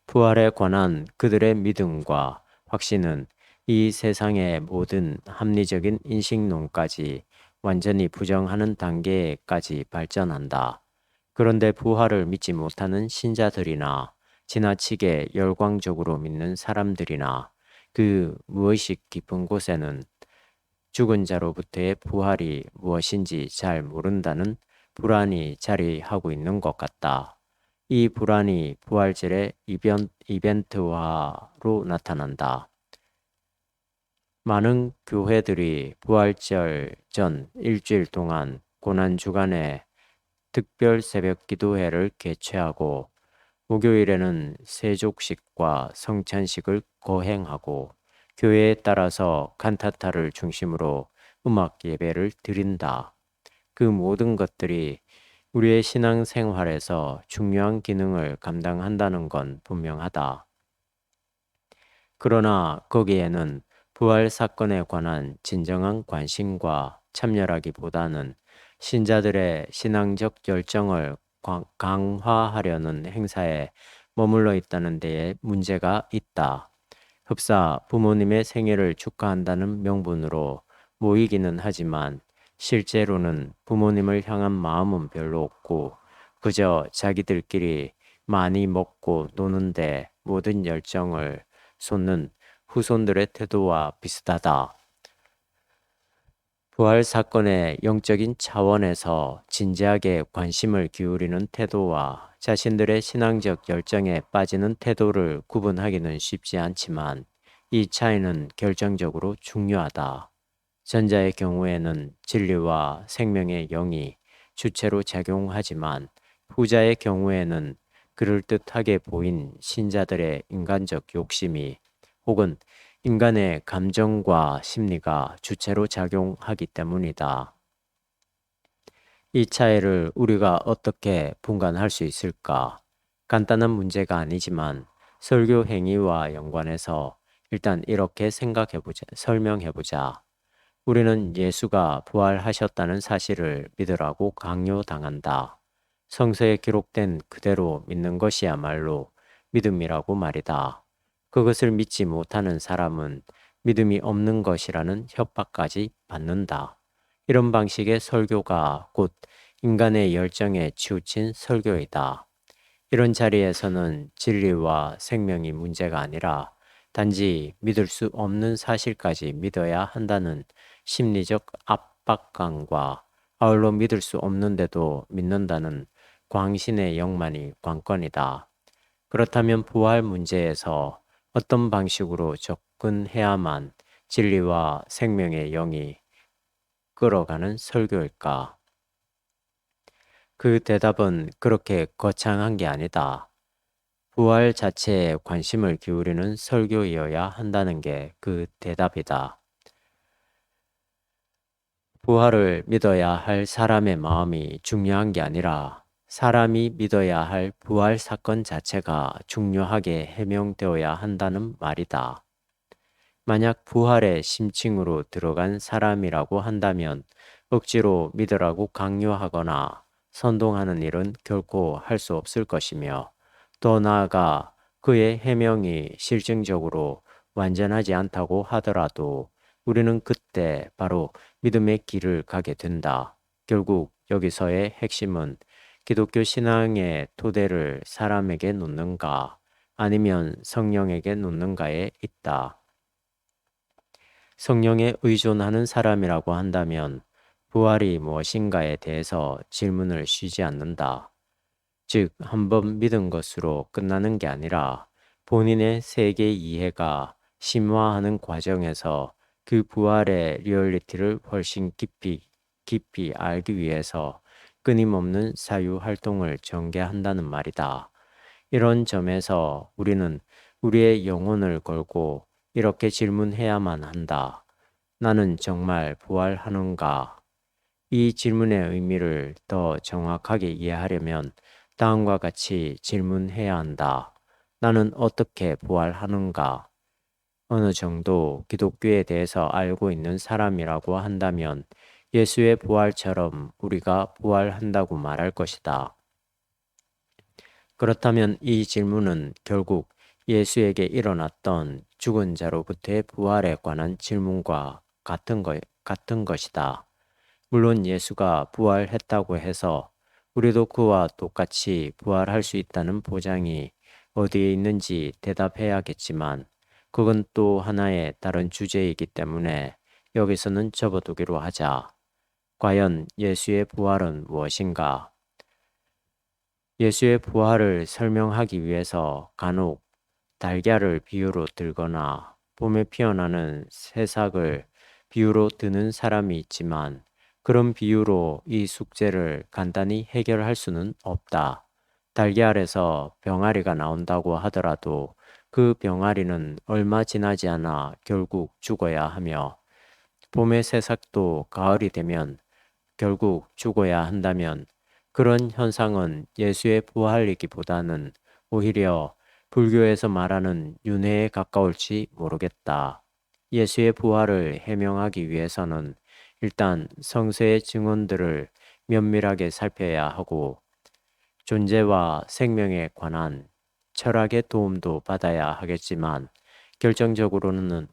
부활에 관한 그들의 믿음과 확신은 이 세상의 모든 합리적인 인식론까지 완전히 부정하는 단계까지 발전한다. 그런데 부활을 믿지 못하는 신자들이나 지나치게 열광적으로 믿는 사람들이나 그 무의식 깊은 곳에는 죽은 자로부터의 부활이 무엇인지 잘 모른다는 불안이 자리하고 있는 것 같다. 이 불안이 부활절의 이벤트화로 나타난다. 많은 교회들이 부활절 전 일주일 동안 고난주간에 특별 새벽 기도회를 개최하고 목요일에는 세족식과 성찬식을 거행하고 교회에 따라서 칸타타를 중심으로 음악 예배를 드린다. 그 모든 것들이 우리의 신앙 생활에서 중요한 기능을 감당한다는 건 분명하다. 그러나 거기에는 부활 사건에 관한 진정한 관심과 참여라기보다는 신자들의 신앙적 열정을 강화하려는 행사에 머물러 있다는 데에 문제가 있다. 흡사 부모님의 생일을 축하한다는 명분으로 모이기는 하지만 실제로는 부모님을 향한 마음은 별로 없고 그저 자기들끼리 많이 먹고 노는데 모든 열정을 쏟는 후손들의 태도와 비슷하다. 부활 사건의 영적인 차원에서 진지하게 관심을 기울이는 태도와 자신들의 신앙적 열정에 빠지는 태도를 구분하기는 쉽지 않지만 이 차이는 결정적으로 중요하다. 전자의 경우에는 진리와 생명의 영이 주체로 작용하지만 후자의 경우에는 그럴듯하게 보인 신자들의 인간적 욕심이 혹은 인간의 감정과 심리가 주체로 작용하기 때문이다. 이 차이를 우리가 어떻게 분간할 수 있을까? 간단한 문제가 아니지만 설교 행위와 연관해서 일단 이렇게 설명해보자. 우리는 예수가 부활하셨다는 사실을 믿으라고 강요당한다. 성서에 기록된 그대로 믿는 것이야말로 믿음이라고 말이다. 그것을 믿지 못하는 사람은 믿음이 없는 것이라는 협박까지 받는다. 이런 방식의 설교가 곧 인간의 열정에 치우친 설교이다. 이런 자리에서는 진리와 생명이 문제가 아니라 단지 믿을 수 없는 사실까지 믿어야 한다는 심리적 압박감과 아울러 믿을 수 없는데도 믿는다는 광신의 영만이 관건이다. 그렇다면 부활 문제에서 어떤 방식으로 접근해야만 진리와 생명의 영이 끌어가는 설교일까? 그 대답은 그렇게 거창한 게 아니다. 부활 자체에 관심을 기울이는 설교이어야 한다는 게 그 대답이다. 부활을 믿어야 할 사람의 마음이 중요한 게 아니라 사람이 믿어야 할 부활 사건 자체가 중요하게 해명되어야 한다는 말이다. 만약 부활의 심층으로 들어간 사람이라고 한다면 억지로 믿으라고 강요하거나 선동하는 일은 결코 할 수 없을 것이며 더 나아가 그의 해명이 실증적으로 완전하지 않다고 하더라도 우리는 그때 바로 믿음의 길을 가게 된다. 결국 여기서의 핵심은 기독교 신앙의 토대를 사람에게 놓는가 아니면 성령에게 놓는가에 있다. 성령에 의존하는 사람이라고 한다면 부활이 무엇인가에 대해서 질문을 쉬지 않는다. 즉, 한번 믿은 것으로 끝나는 게 아니라 본인의 세계 이해가 심화하는 과정에서 그 부활의 리얼리티를 훨씬 깊이 알기 위해서 끊임없는 사유 활동을 전개한다는 말이다. 이런 점에서 우리는 우리의 영혼을 걸고 이렇게 질문해야만 한다. 나는 정말 부활하는가? 이 질문의 의미를 더 정확하게 이해하려면 다음과 같이 질문해야 한다. 나는 어떻게 부활하는가? 어느 정도 기독교에 대해서 알고 있는 사람이라고 한다면 예수의 부활처럼 우리가 부활한다고 말할 것이다. 그렇다면 이 질문은 결국 예수에게 일어났던 죽은 자로부터의 부활에 관한 질문과 같은 것이다. 물론 예수가 부활했다고 해서 우리도 그와 똑같이 부활할 수 있다는 보장이 어디에 있는지 대답해야겠지만 그건 또 하나의 다른 주제이기 때문에 여기서는 접어두기로 하자. 과연 예수의 부활은 무엇인가? 예수의 부활을 설명하기 위해서 간혹 달걀을 비유로 들거나 봄에 피어나는 새싹을 비유로 드는 사람이 있지만 그런 비유로 이 숙제를 간단히 해결할 수는 없다. 달걀에서 병아리가 나온다고 하더라도 그 병아리는 얼마 지나지 않아 결국 죽어야 하며 봄의 새싹도 가을이 되면 결국 죽어야 한다면 그런 현상은 예수의 부활이기보다는 오히려 불교에서 말하는 윤회에 가까울지 모르겠다. 예수의 부활을 해명하기 위해서는 일단 성서의 증언들을 면밀하게 살펴야 하고 존재와 생명에 관한 철학의 도움도 받아야 하겠지만 결정적으로는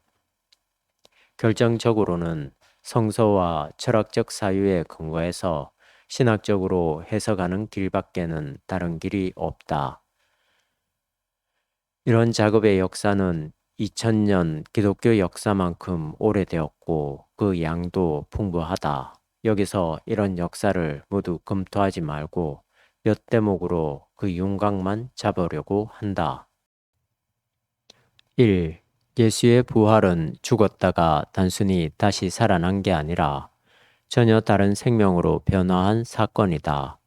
성서와 철학적 사유에 근거해서 신학적으로 해석하는 길밖에는 다른 길이 없다. 이런 작업의 역사는 2000년 기독교 역사만큼 오래되었고 그 양도 풍부하다. 여기서 이런 역사를 모두 검토하지 말고 몇 대목으로 그 윤곽만 잡으려고 한다. 1. 예수의 부활은 죽었다가 단순히 다시 살아난 게 아니라 전혀 다른 생명으로 변화한 사건이다.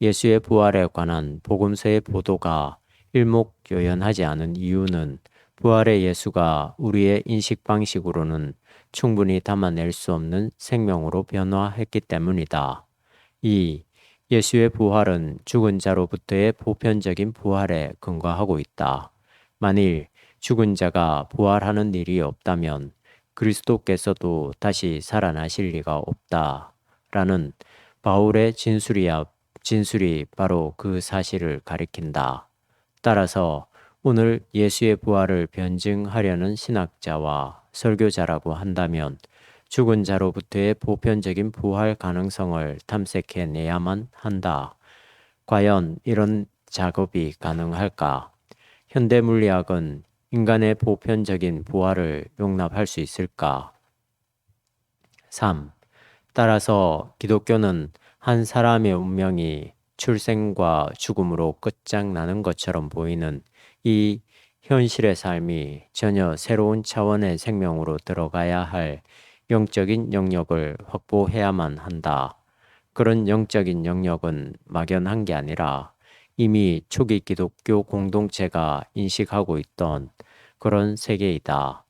예수의 부활에 관한 복음서의 보도가 일목요연하지 않은 이유는 부활의 예수가 우리의 인식 방식으로는 충분히 담아낼 수 없는 생명으로 변화했기 때문이다. 2. 예수의 부활은 죽은 자로부터의 보편적인 부활에 근거하고 있다. 만일 죽은 자가 부활하는 일이 없다면 그리스도께서도 다시 살아나실 리가 없다라는 바울의 진술이 바로 그 사실을 가리킨다. 따라서 오늘 예수의 부활을 변증하려는 신학자와 설교자라고 한다면 죽은 자로부터의 보편적인 부활 가능성을 탐색해내야만 한다. 과연 이런 작업이 가능할까? 현대 물리학은 인간의 보편적인 부활을 용납할 수 있을까? 3. 따라서 기독교는 한 사람의 운명이 출생과 죽음으로 끝장나는 것처럼 보이는 이 현실의 삶이 전혀 새로운 차원의 생명으로 들어가야 할 영적인 영역을 확보해야만 한다. 그런 영적인 영역은 막연한 게 아니라 이미 초기 기독교 공동체가 인식하고 있던 그런 세계이다.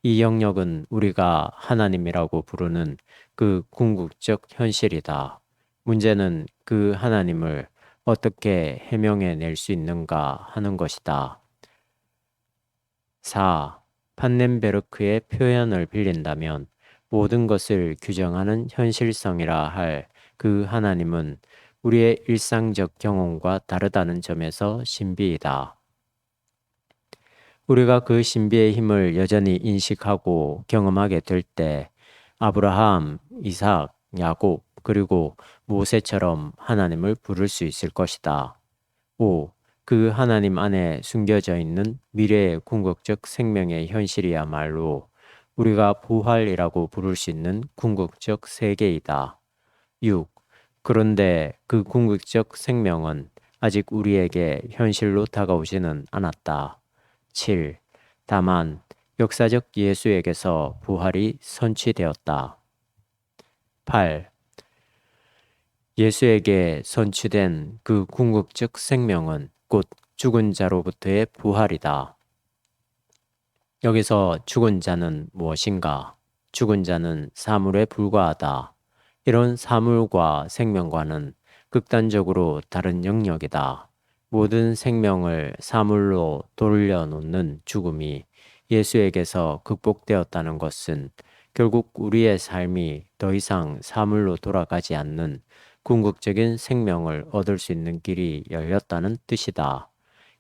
이 영역은 우리가 하나님이라고 부르는 그 궁극적 현실이다. 문제는 그 하나님을 어떻게 해명해 낼 수 있는가 하는 것이다. 4. 판넨베르크의 표현을 빌린다면 모든 것을 규정하는 현실성이라 할 그 하나님은 우리의 일상적 경험과 다르다는 점에서 신비이다. 우리가 그 신비의 힘을 여전히 인식하고 경험하게 될 때 아브라함, 이삭, 야곱, 그리고 모세처럼 하나님을 부를 수 있을 것이다. 5. 그 하나님 안에 숨겨져 있는 미래의 궁극적 생명의 현실이야말로 우리가 부활이라고 부를 수 있는 궁극적 세계이다. 6. 그런데 그 궁극적 생명은 아직 우리에게 현실로 다가오지는 않았다. 7. 다만 역사적 예수에게서 부활이 선취되었다. 8. 예수에게 선취된 그 궁극적 생명은 곧 죽은 자로부터의 부활이다. 여기서 죽은 자는 무엇인가? 죽은 자는 사물에 불과하다. 이런 사물과 생명과는 극단적으로 다른 영역이다. 모든 생명을 사물로 돌려놓는 죽음이 예수에게서 극복되었다는 것은 결국 우리의 삶이 더 이상 사물로 돌아가지 않는 궁극적인 생명을 얻을 수 있는 길이 열렸다는 뜻이다.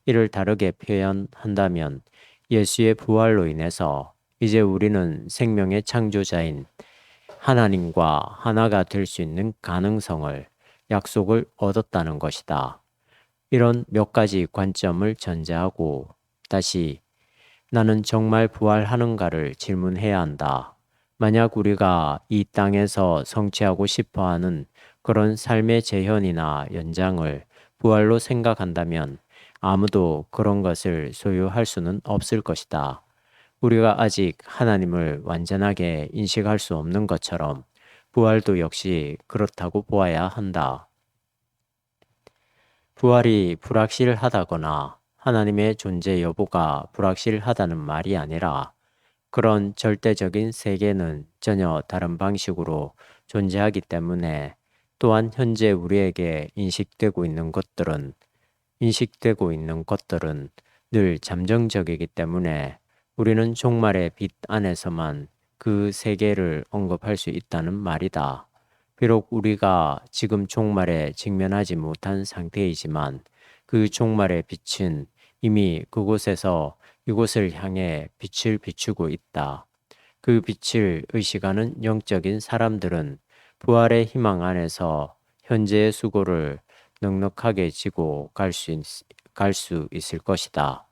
이를 다르게 표현한다면 예수의 부활로 인해서 이제 우리는 생명의 창조자인 하나님과 하나가 될 수 있는 가능성을 약속을 얻었다는 것이다. 이런 몇 가지 관점을 전제하고 다시 나는 정말 부활하는가를 질문해야 한다. 만약 우리가 이 땅에서 성취하고 싶어 하는 그런 삶의 재현이나 연장을 부활로 생각한다면 아무도 그런 것을 소유할 수는 없을 것이다. 우리가 아직 하나님을 완전하게 인식할 수 없는 것처럼 부활도 역시 그렇다고 보아야 한다. 부활이 불확실하다거나 하나님의 존재 여부가 불확실하다는 말이 아니라 그런 절대적인 세계는 전혀 다른 방식으로 존재하기 때문에 또한 현재 우리에게 인식되고 있는 것들은 늘 잠정적이기 때문에 우리는 종말의 빛 안에서만 그 세계를 언급할 수 있다는 말이다. 비록 우리가 지금 종말에 직면하지 못한 상태이지만 그 종말의 빛은 이미 그곳에서 이곳을 향해 빛을 비추고 있다. 그 빛을 의식하는 영적인 사람들은 부활의 희망 안에서 현재의 수고를 넉넉하게 지고 갈 수 있을 것이다.